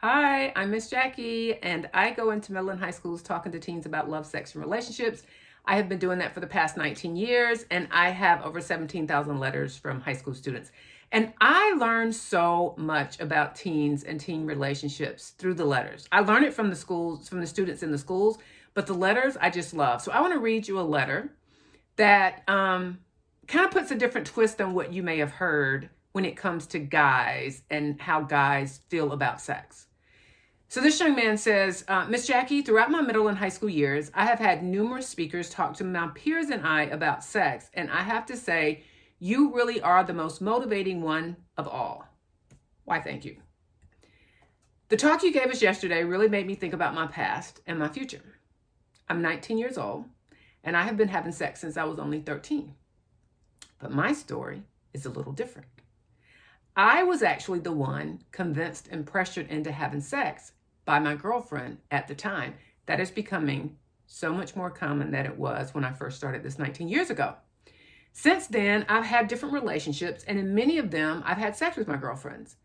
Hi, I'm Miss Jackie, and I go into middle and high schools talking to teens about love, sex, and relationships. I have been doing that for the past 19 years, and I have over 17,000 letters from high school students. And I learned so much about teens and teen relationships through the letters. I learned it from the schools, from the students in the schools, but the letters I just love. So I want to read you a letter that kind of puts a different twist on what you may have heard when it comes to guys and how guys feel about sex. So this young man says, Miss Jackie, throughout my middle and high school years, I have had numerous speakers talk to my peers and I about sex, and I have to say, you really are the most motivating one of all. Why, thank you. The talk you gave us yesterday really made me think about my past and my future. I'm 19 years old, and I have been having sex since I was only 13. But my story is a little different. I was actually the one convinced and pressured into having sex by my girlfriend at the time. That is becoming so much more common than it was when I first started this 19 years ago. Since then, I've had different relationships, and in many of them, I've had sex with my girlfriends.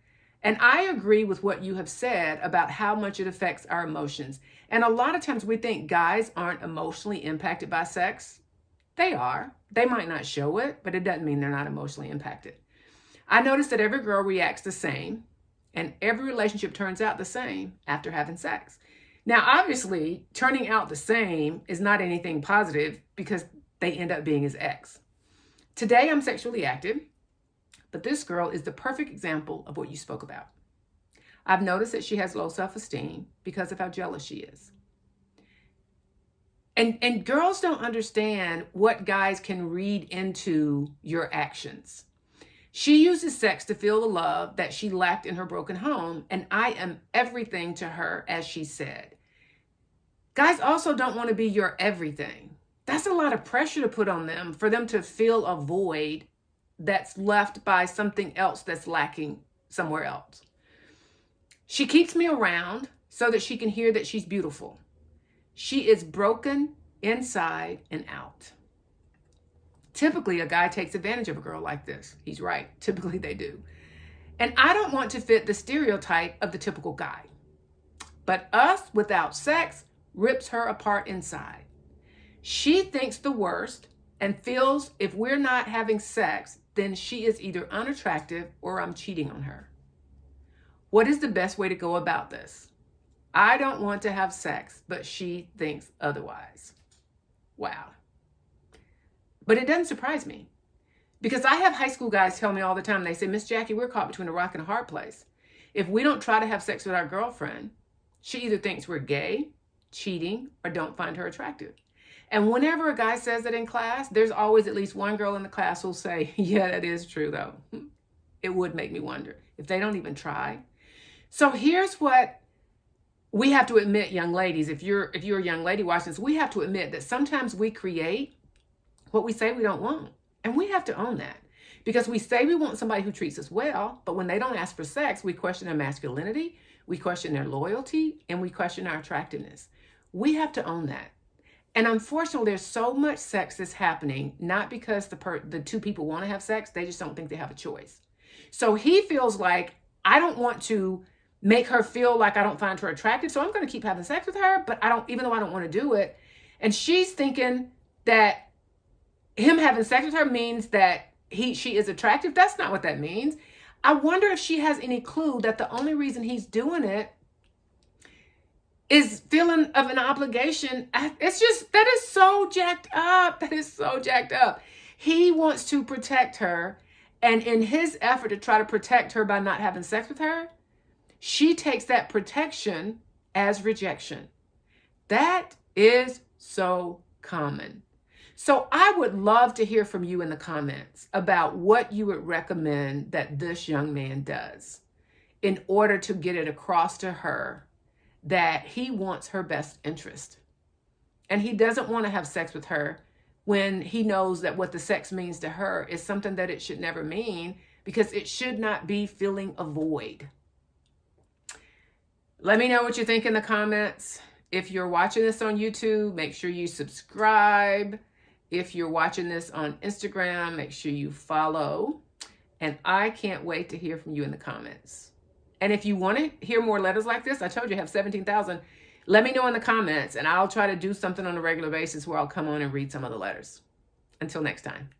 And I agree with what you have said about how much it affects our emotions. And a lot of times we think guys aren't emotionally impacted by sex. They are. They might not show it, but it doesn't mean they're not emotionally impacted. I noticed that every girl reacts the same, and every relationship turns out the same after having sex. Now, obviously, turning out the same is not anything positive because they end up being his ex. Today, I'm sexually active, but this girl is the perfect example of what you spoke about. I've noticed that she has low self-esteem because of how jealous she is. And girls don't understand what guys can read into your actions. She uses sex to feel the love that she lacked in her broken home, and I am everything to her, as she said. Guys also don't want to be your everything. That's a lot of pressure to put on them for them to fill a void that's left by something else that's lacking somewhere else. She keeps me around so that she can hear that she's beautiful. She is broken inside and out. Typically, a guy takes advantage of a girl like this. He's right. Typically, they do. And I don't want to fit the stereotype of the typical guy. But us without sex rips her apart inside. She thinks the worst and feels if we're not having sex, then she is either unattractive or I'm cheating on her. What is the best way to go about this? I don't want to have sex, but she thinks otherwise. Wow. But it doesn't surprise me because I have high school guys tell me all the time, they say, Miss Jackie, we're caught between a rock and a hard place. If we don't try to have sex with our girlfriend, she either thinks we're gay, cheating, or don't find her attractive. And whenever a guy says that in class, there's always at least one girl in the class who'll say, yeah, that is true though. It would make me wonder if they don't even try. So here's what we have to admit, young ladies, if you're a young lady watching this, we have to admit that sometimes we create what we say we don't want. And we have to own that because we say we want somebody who treats us well, but when they don't ask for sex, we question their masculinity, we question their loyalty, and we question our attractiveness. We have to own that. And unfortunately, there's so much sex that's happening, not because the two people want to have sex, they just don't think they have a choice. So he feels like, I don't want to make her feel like I don't find her attractive, so I'm going to keep having sex with her, but even though I don't want to do it. And she's thinking that him having sex with her means that she is attractive. That's not what that means. I wonder if she has any clue that the only reason he's doing it is feeling of an obligation. It's just, that is so jacked up. That is so jacked up. He wants to protect her. And in his effort to try to protect her by not having sex with her, she takes that protection as rejection. That is so common. So I would love to hear from you in the comments about what you would recommend that this young man does in order to get it across to her that he wants her best interest. And he doesn't want to have sex with her when he knows that what the sex means to her is something that it should never mean, because it should not be filling a void. Let me know what you think in the comments. If you're watching this on YouTube, make sure you subscribe. If you're watching this on Instagram, make sure you follow. And I can't wait to hear from you in the comments. And if you want to hear more letters like this, I told you I have 17,000. Let me know in the comments, and I'll try to do something on a regular basis where I'll come on and read some of the letters. Until next time.